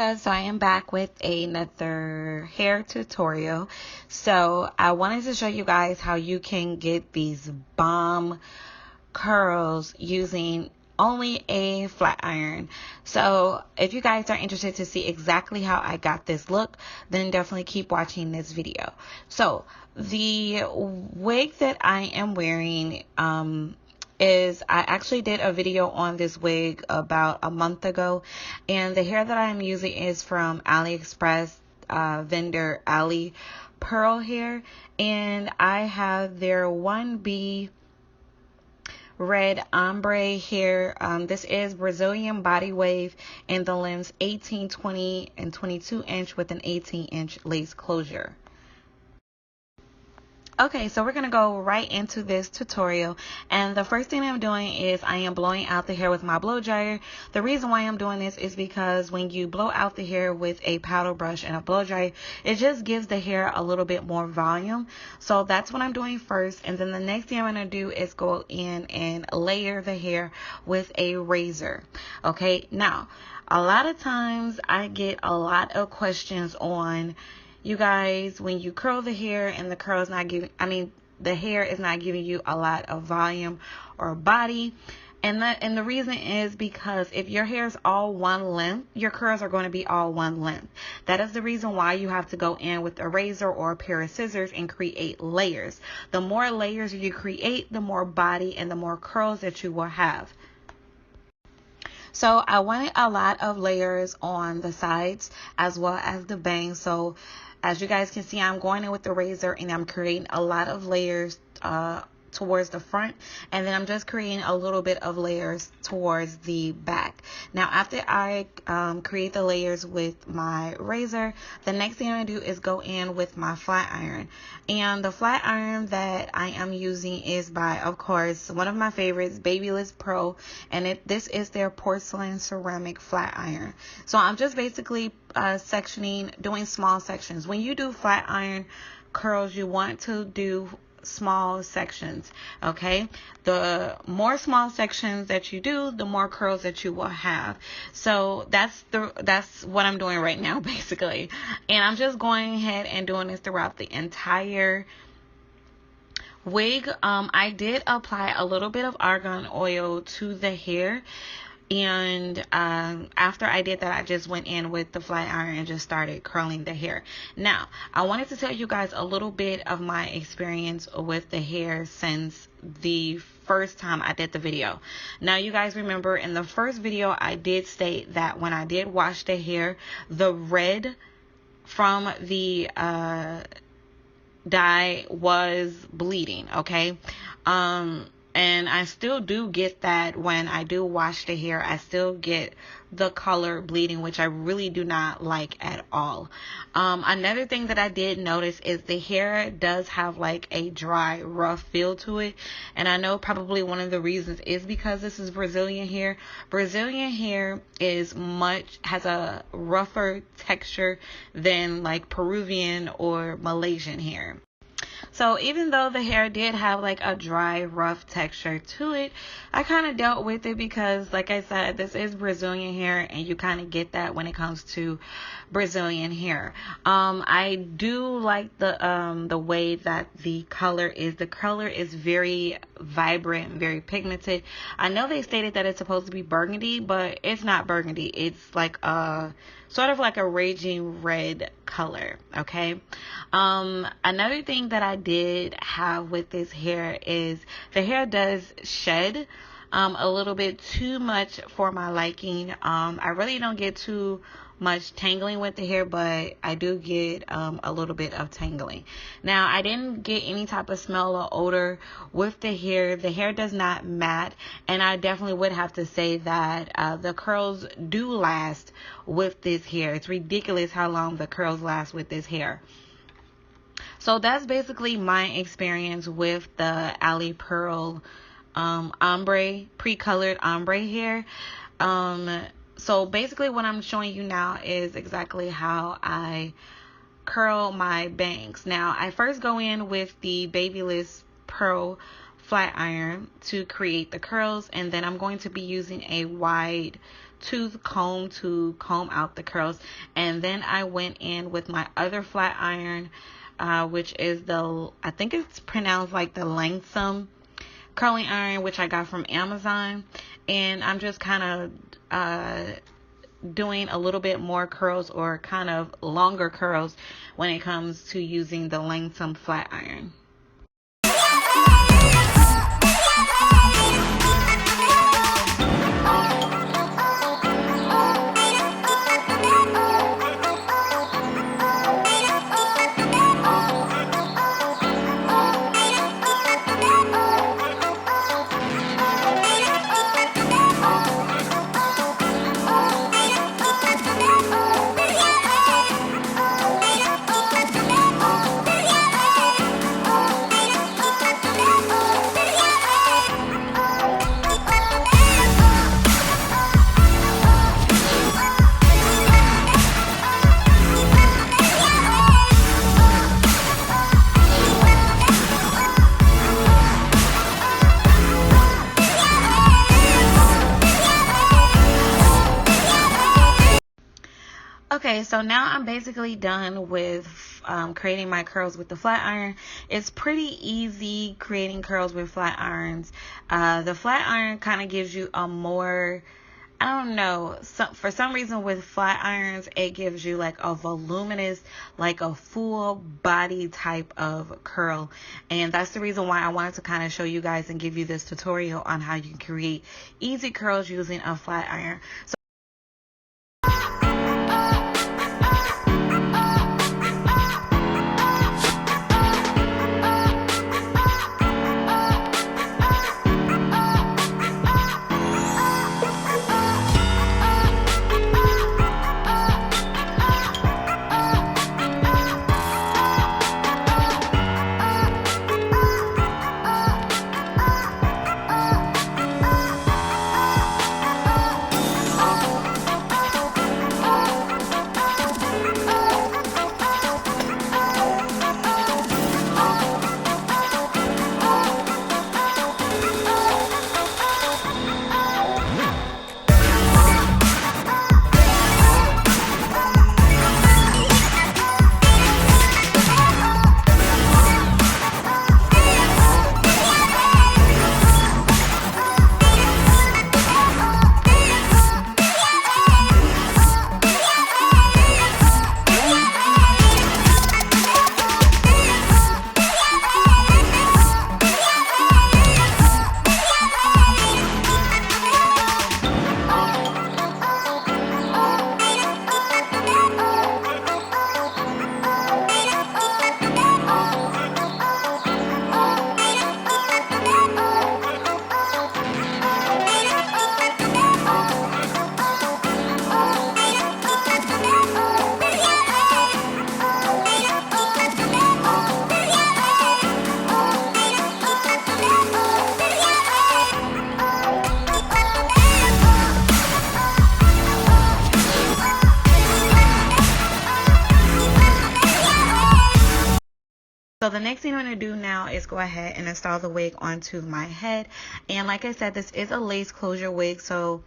guys, so I am back with another hair tutorial. So I wanted to show you guys how you can get these bomb curls using only a flat iron. So if you guys are interested to see exactly how I got this look, then definitely keep watching this video. So the wig that I am wearing is I actually did a video on this wig about a month ago, and the hair that I am using is from AliExpress vendor Ali Pearl Hair, and I have their 1B red ombre hair. This is Brazilian body wave in the lengths 18, 20, and 22 inch with an 18-inch lace closure. Okay, so we're going to go right into this tutorial, and the first thing I'm doing is I am blowing out the hair with my blow dryer. The reason why I'm doing this is because when you blow out the hair with a powder brush and a blow dryer, it just gives the hair a little bit more volume. So that's what I'm doing first, and then the next thing I'm going to do is go in and layer the hair with a razor. Okay, now a lot of times I get a lot of questions on, you guys, when you curl the hair and the curl is not giving, the hair is not giving you a lot of volume or body. And the reason is because if your hair is all one length, your curls are going to be all one length. That is the reason why you have to go in with a razor or a pair of scissors and create layers. The more layers you create, the more body and the more curls that you will have. So I wanted a lot of layers on the sides as well as the bangs. So as you guys can see, I'm going in with the razor and I'm creating a lot of layers towards the front, and then I'm just creating a little bit of layers towards the back. Now after I create the layers with my razor, the next thing I'm going to do is go in with my flat iron. And the flat iron that I am using is by, of course, one of my favorites, Babyliss Pro, and this is their porcelain ceramic flat iron. So I'm just basically sectioning, doing small sections. When you do flat iron curls, you want to do small sections. Okay, the more small sections that you do, the more curls that you will have. So that's what I'm doing right now, basically. And I'm just going ahead and doing this throughout the entire wig. I did apply a little bit of argan oil to the hair, and after I did that, I just went in with the flat iron and just started curling the hair. Now I wanted to tell you guys a little bit of my experience with the hair since the first time I did the video. Now you guys remember in the first video I did state that when I did wash the hair, the red from the dye was bleeding. Okay, and I still do get that when I do wash the hair. I still get the color bleeding, which I really do not like at all. Another thing that I did notice is the hair does have like a dry, rough feel to it. And I know probably one of the reasons is because this is Brazilian hair. Brazilian hair has a rougher texture than like Peruvian or Malaysian hair. So even though the hair did have like a dry, rough texture to it, I kind of dealt with it because, like I said, this is Brazilian hair, and you kind of get that when it comes to Brazilian hair. I do like the way that the color is. The color is very vibrant, very pigmented. I know they stated that it's supposed to be burgundy, but it's not burgundy. It's like a sort of like a raging red color. Okay. Another thing that I did have with this hair is the hair does shed a little bit too much for my liking. I really don't get too much tangling with the hair, but I do get a little bit of tangling. Now I didn't get any type of smell or odor with the hair. The hair does not mat, and I definitely would have to say that the curls do last with this hair. It's ridiculous how long the curls last with this hair. So that's basically my experience with the Ali Pearl ombre, pre-colored ombre hair. So basically what I'm showing you now is exactly how I curl my bangs. Now I first go in with the Babyliss Pearl flat iron to create the curls, and then I'm going to be using a wide tooth comb to comb out the curls. And then I went in with my other flat iron, which is I think it's pronounced like the Langsam curling iron, which I got from Amazon. And I'm just kind of doing a little bit more curls, or kind of longer curls, when it comes to using the Langsam flat iron. Okay, so now I'm basically done with creating my curls with the flat iron. It's pretty easy creating curls with flat irons. The flat iron kind of gives you a more, I don't know, for some reason with flat irons, it gives you like a voluminous, like a full body type of curl. And that's the reason why I wanted to kind of show you guys and give you this tutorial on how you can create easy curls using a flat iron. So the next thing I'm going to do now is go ahead and install the wig onto my head. And like I said, this is a lace closure wig. So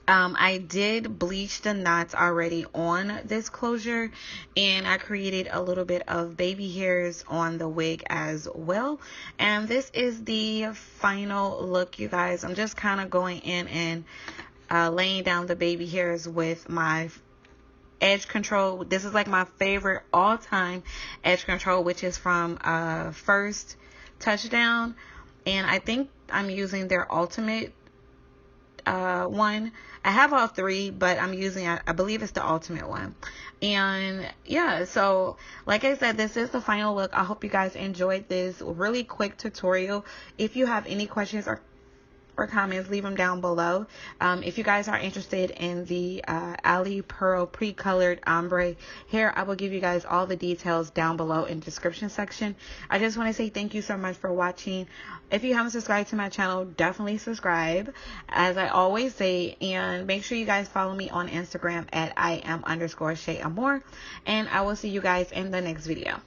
I did bleach the knots already on this closure, and I created a little bit of baby hairs on the wig as well. And this is the final look, you guys. I'm just kind of going in and laying down the baby hairs with my edge control. This is like my favorite all-time edge control, which is from First Touchdown, and I think I'm using their ultimate one. I have all three, but I'm using, I believe it's the ultimate one. And yeah, so like I said, this is the final look. I hope you guys enjoyed this really quick tutorial. If you have any questions or comments, leave them down below. If you guys are interested in the Ali Pearl pre-colored ombre hair, I will give you guys all the details down below in the description section. I just want to say thank you so much for watching. If you haven't subscribed to my channel, definitely subscribe, as I always say, and make sure you guys follow me on Instagram at @I am_Shay Amour, and I will see you guys in the next video.